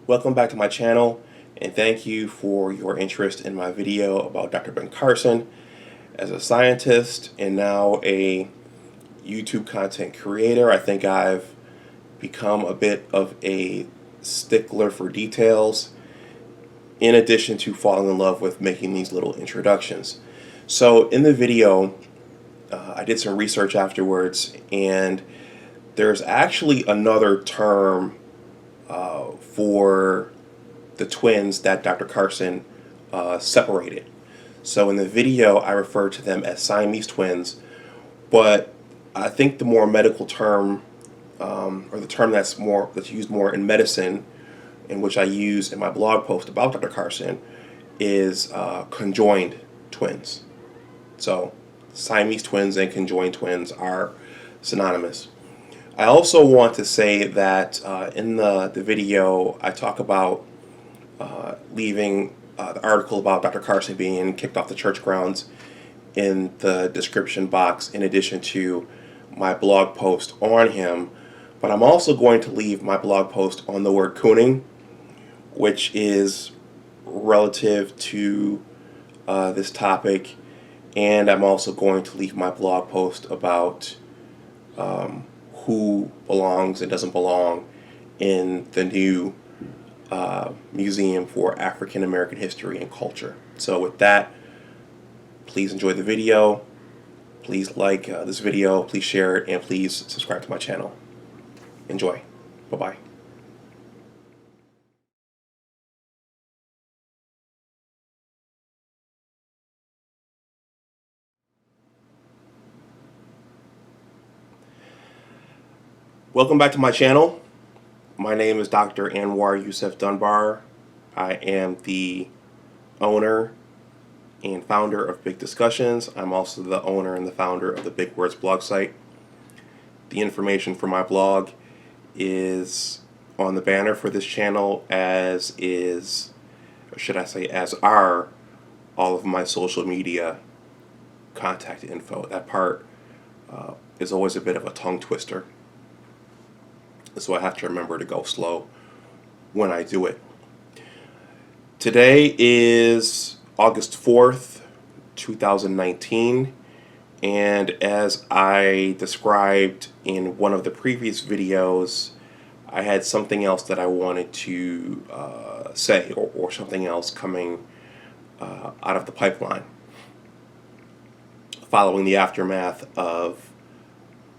Welcome back to my channel, and thank you for your interest in my video about Dr. Ben Carson. As a scientist and now a YouTube content creator, I think I've become a bit of a stickler for details, in addition to falling in love with making these little introductions. So in the video, I did some research afterwards, and there's actually another term for the twins that Dr. Carson separated. So in the video, I refer to them as Siamese twins, but I think the more medical term, or the term that's used more in medicine, in which I use in my blog post about Dr. Carson, is conjoined twins. So Siamese twins and conjoined twins are synonymous. I also want to say that in the video, I talk about leaving the article about Dr. Carson being kicked off the church grounds in the description box, in addition to my blog post on him. But I'm also going to leave my blog post on the word cooning, which is relative to this topic. And I'm also going to leave my blog post about who belongs and doesn't belong in the new Museum for African American History and Culture. So with that, please enjoy the video. Please like this video, please share it, and please subscribe to my channel. Enjoy. Bye-bye. Welcome back to my channel. My name is Dr. Anwar Youssef Dunbar. I am the owner and founder of Big Discussions. I'm also the owner and the founder of the Big Words blog site. The information for my blog is on the banner for this channel, as is, or should I say, as are all of my social media contact info. That part is always a bit of a tongue twister, so I have to remember to go slow when I do it. Today is August 4th, 2019, and as I described in one of the previous videos, I had something else that I wanted to say, or something else coming out of the pipeline following the aftermath of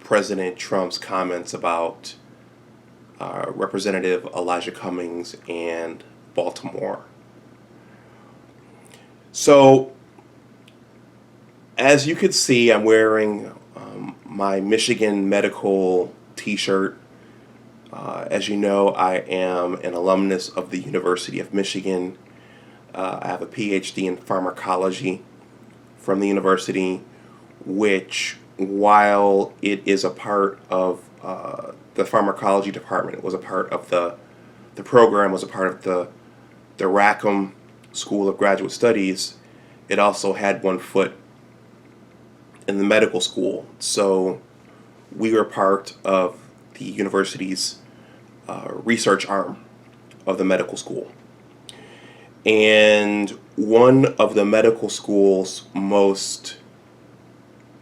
President Trump's comments about Representative Elijah Cummings and Baltimore. So, as you can see, I'm wearing my Michigan medical t-shirt. As you know, I am an alumnus of the University of Michigan. I have a PhD in pharmacology from the university, which, while it is a part of the pharmacology department, it was a part of the program, was a part of the Rackham School of Graduate Studies. It also had one foot in the medical school. So we were part of the university's research arm of the medical school. And one of the medical school's most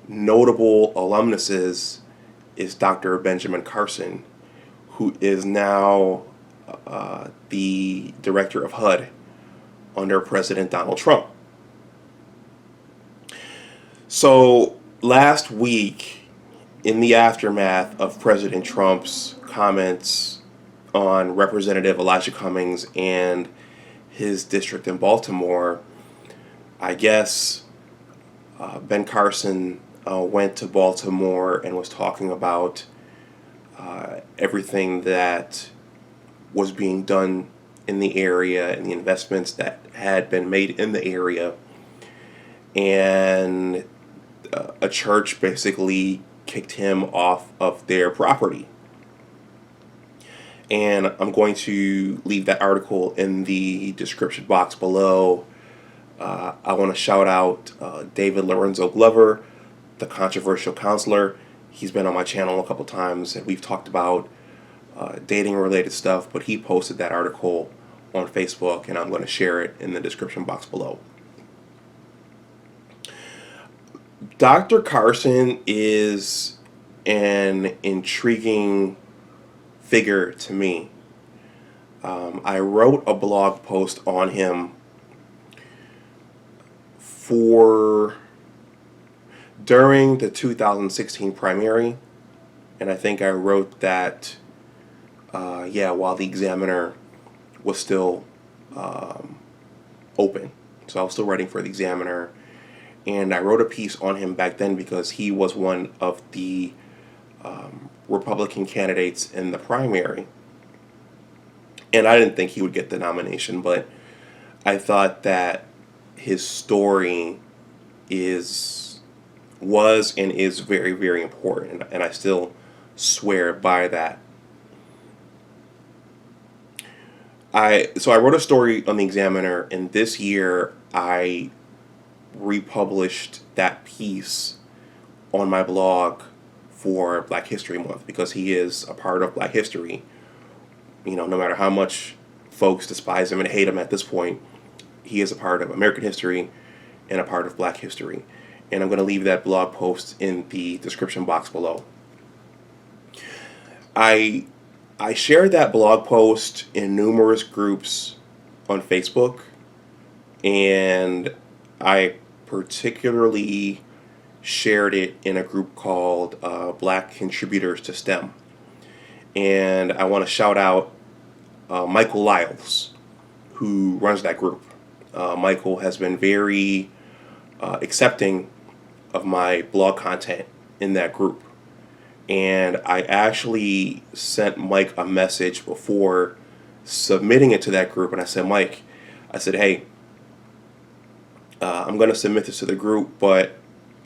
notable alumnuses is Dr. Benjamin Carson, who is now the director of HUD under President Donald Trump. So last week, in the aftermath of President Trump's comments on Representative Elijah Cummings and his district in Baltimore, I guess Ben Carson went to Baltimore and was talking about everything that was being done in the area and the investments that had been made in the area. And a church basically kicked him off of their property. And I'm going to leave that article in the description box below. I want to shout out David Lorenzo Glover, the controversial counselor. He's been on my channel a couple times, and we've talked about dating related stuff, but he posted that article on Facebook, and I'm going to share it in the description box below. Dr. Carson is an intriguing figure to me. I wrote a blog post on him during the 2016 primary, and I think I wrote that while the Examiner was still open. So I was still writing for the Examiner, and I wrote a piece on him back then because he was one of the Republican candidates in the primary. And I didn't think he would get the nomination, but I thought that his story was and is very, very important, and I still swear by that. So I wrote a story on the Examiner, and this year I republished that piece on my blog for Black History Month because he is a part of Black history. You know, no matter how much folks despise him and hate him at this point, he is a part of American history and a part of Black history. And I'm going to leave that blog post in the description box below. I shared that blog post in numerous groups on Facebook, and I particularly shared it in a group called Black Contributors to STEM. And I want to shout out Michael Lyles, who runs that group. Michael has been very accepting of my blog content in that group. And I actually sent Mike a message before submitting it to that group. And I said, Mike, hey, I'm going to submit this to the group, but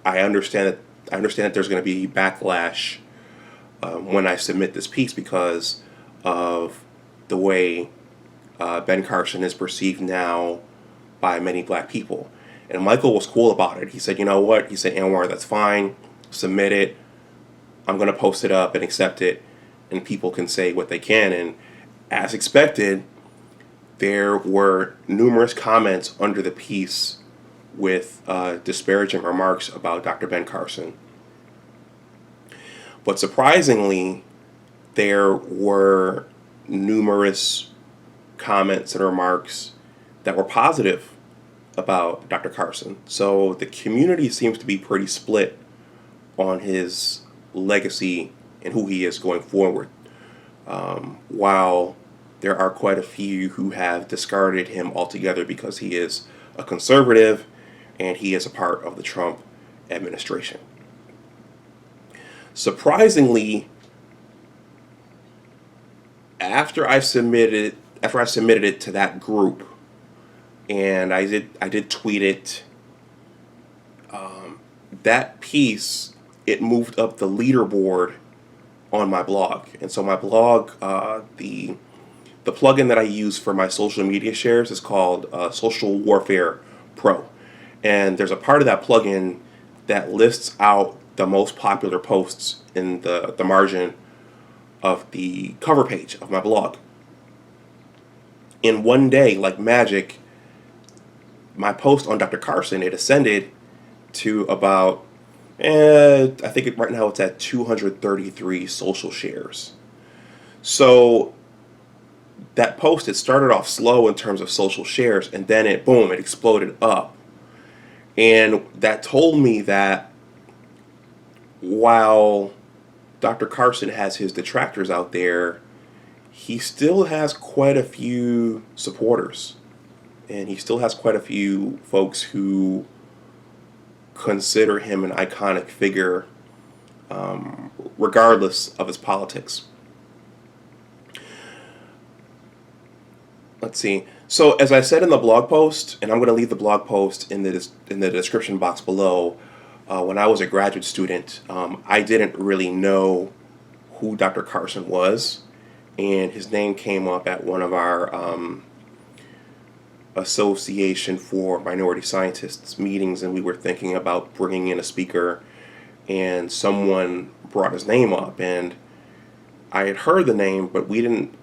I understand that there's going to be backlash when I submit this piece because of the way Ben Carson is perceived now by many Black people. And Michael was cool about it. He said, you know what? He said, Anwar, that's fine. Submit it. I'm going to post it up and accept it, and people can say what they can. And as expected, there were numerous comments under the piece with disparaging remarks about Dr. Ben Carson. But surprisingly, there were numerous comments and remarks that were positive about Dr. Carson. So the community seems to be pretty split on his legacy and who he is going forward. While there are quite a few who have discarded him altogether because he is a conservative and he is a part of the Trump administration. Surprisingly, after I submitted it to that group, and I did tweet it, that piece, it moved up the leaderboard on my blog. And so my blog, the plugin that I use for my social media shares is called Social Warfare Pro. And there's a part of that plugin that lists out the most popular posts in the margin of the cover page of my blog. In one day, like magic, my post on Dr. Carson, it ascended to about, I think right now it's at 233 social shares. So that post, it started off slow in terms of social shares, and then it exploded up. And that told me that while Dr. Carson has his detractors out there, he still has quite a few supporters. And he still has quite a few folks who consider him an iconic figure, regardless of his politics. Let's see. So as I said in the blog post, and I'm going to leave the blog post in the description box below, when I was a graduate student, I didn't really know who Dr. Carson was, and his name came up at one of our Association for Minority Scientists meetings, and we were thinking about bringing in a speaker, and someone brought his name up, and I had heard the name, but we didn't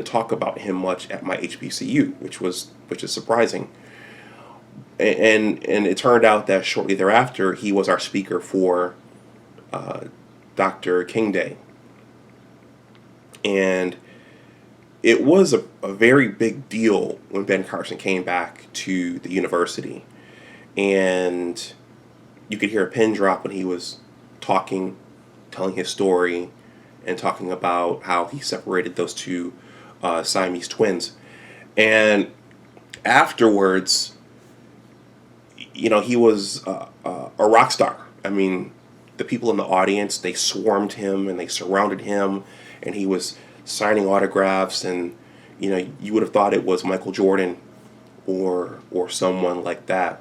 talk about him much at my HBCU, which is surprising. And it turned out that shortly thereafter he was our speaker for Dr. King Day, and it was a very big deal when Ben Carson came back to the university, and you could hear a pin drop when he was talking, telling his story, and talking about how he separated those two Siamese twins. And afterwards, he was a rock star. I mean, the people in the audience, they swarmed him and they surrounded him, and he was signing autographs, and you would have thought it was Michael Jordan or someone like that.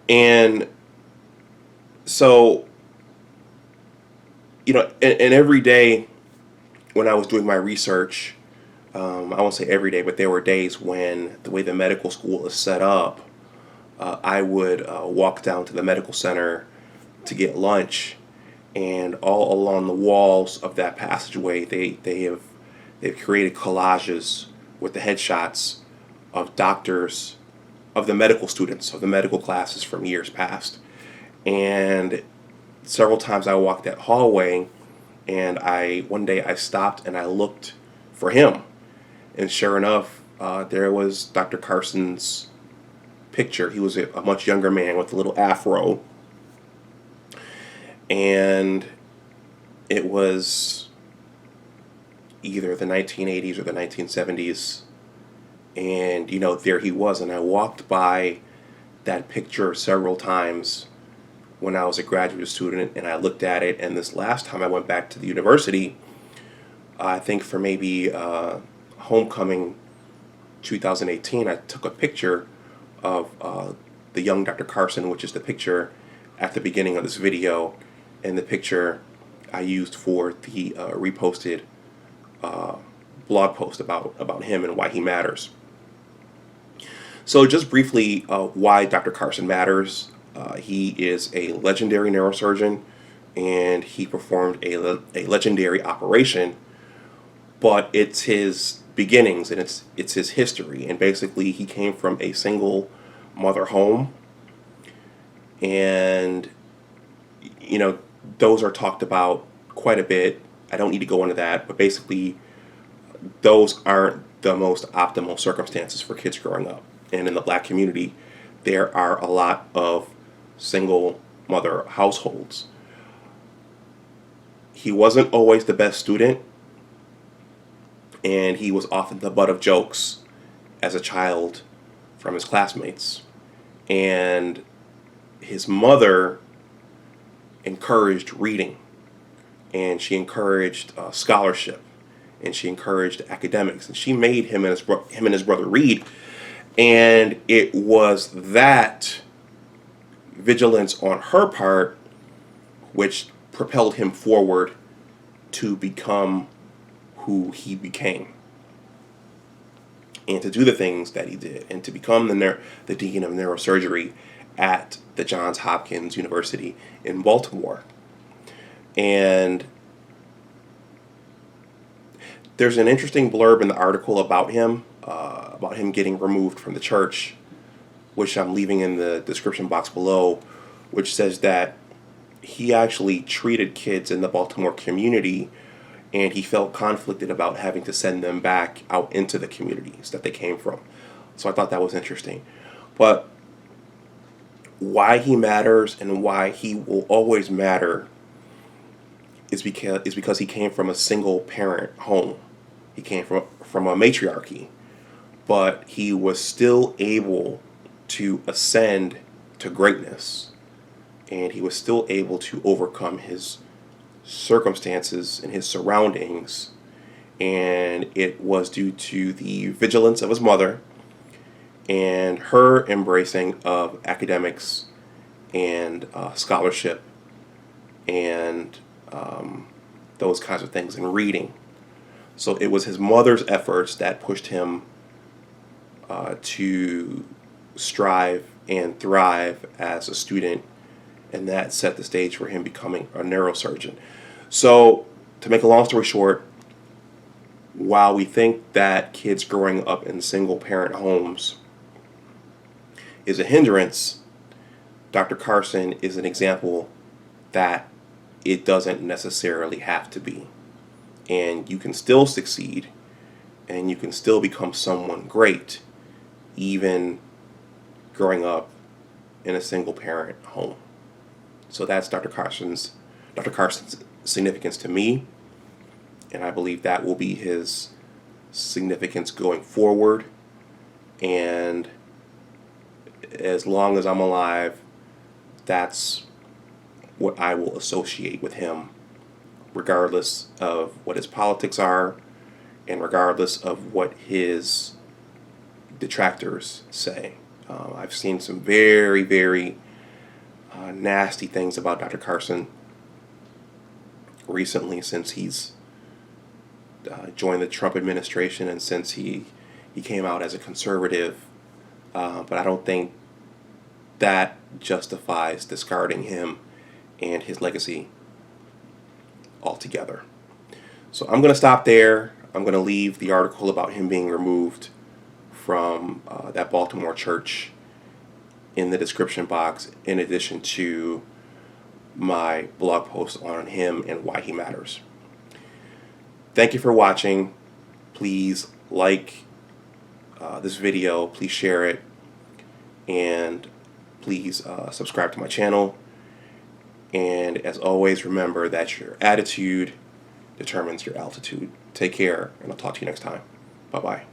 And so, and every day when I was doing my research, I won't say every day, but there were days when the way the medical school is set up, I would walk down to the medical center to get lunch, and all along the walls of that passageway, they've created collages with the headshots of doctors, of the medical students, of the medical classes from years past. And several times I walked that hallway, and one day I stopped and I looked for him, and sure enough, there was Dr. Carson's picture. He was a much younger man with a little afro, and it was either the 1980s or the 1970s, and there he was. And I walked by that picture several times when I was a graduate student, and I looked at it. And this last time I went back to the university, I think for maybe homecoming 2018, I took a picture of the young Dr. Carson, which is the picture at the beginning of this video, and the picture I used for the reposted blog post about him and why he matters. So just briefly, why Dr. Carson matters. He is a legendary neurosurgeon, and he performed a legendary operation, but it's his beginnings and it's his history. And basically, he came from a single mother home, and those are talked about quite a bit. I don't need to go into that, but basically, those aren't the most optimal circumstances for kids growing up. And in the black community, there are a lot of single mother households. He wasn't always the best student, and he was often the butt of jokes as a child from his classmates. And his mother encouraged reading, and she encouraged scholarship, and she encouraged academics, and she made him and his brother read. And it was that vigilance on her part which propelled him forward to become who he became, and to do the things that he did, and to become the dean of neurosurgery at the Johns Hopkins University in Baltimore. And there's an interesting blurb in the article about him getting removed from the church, which I'm leaving in the description box below, which says that he actually treated kids in the Baltimore community, and he felt conflicted about having to send them back out into the communities that they came from. So I thought that was interesting. But why he matters and why he will always matter is because he came from a single parent home. He came from a matriarchy, but he was still able to ascend to greatness, and he was still able to overcome his circumstances and his surroundings, and it was due to the vigilance of his mother and her embracing of academics and scholarship and those kinds of things, and reading. So it was his mother's efforts that pushed him to strive and thrive as a student, and that set the stage for him becoming a neurosurgeon. So, to make a long story short, while we think that kids growing up in single parent homes is a hindrance, Dr. Carson is an example that it doesn't necessarily have to be. And you can still succeed and you can still become someone great even growing up in a single parent home. So that's Dr. Carson's significance to me, and I believe that will be his significance going forward. And as long as I'm alive, that's what I will associate with him, regardless of what his politics are and regardless of what his detractors say. I've seen some very, very nasty things about Dr. Carson recently since he's joined the Trump administration and since he came out as a conservative. But I don't think that justifies discarding him and his legacy altogether. So I'm going to stop there. I'm going to leave the article about him being removed from that Baltimore church in the description box, in addition to my blog post on him and why he matters. Thank you for watching. Please like this video, please share it, and please subscribe to my channel. And as always, remember that your attitude determines your altitude. Take care, and I'll talk to you next time. Bye-bye.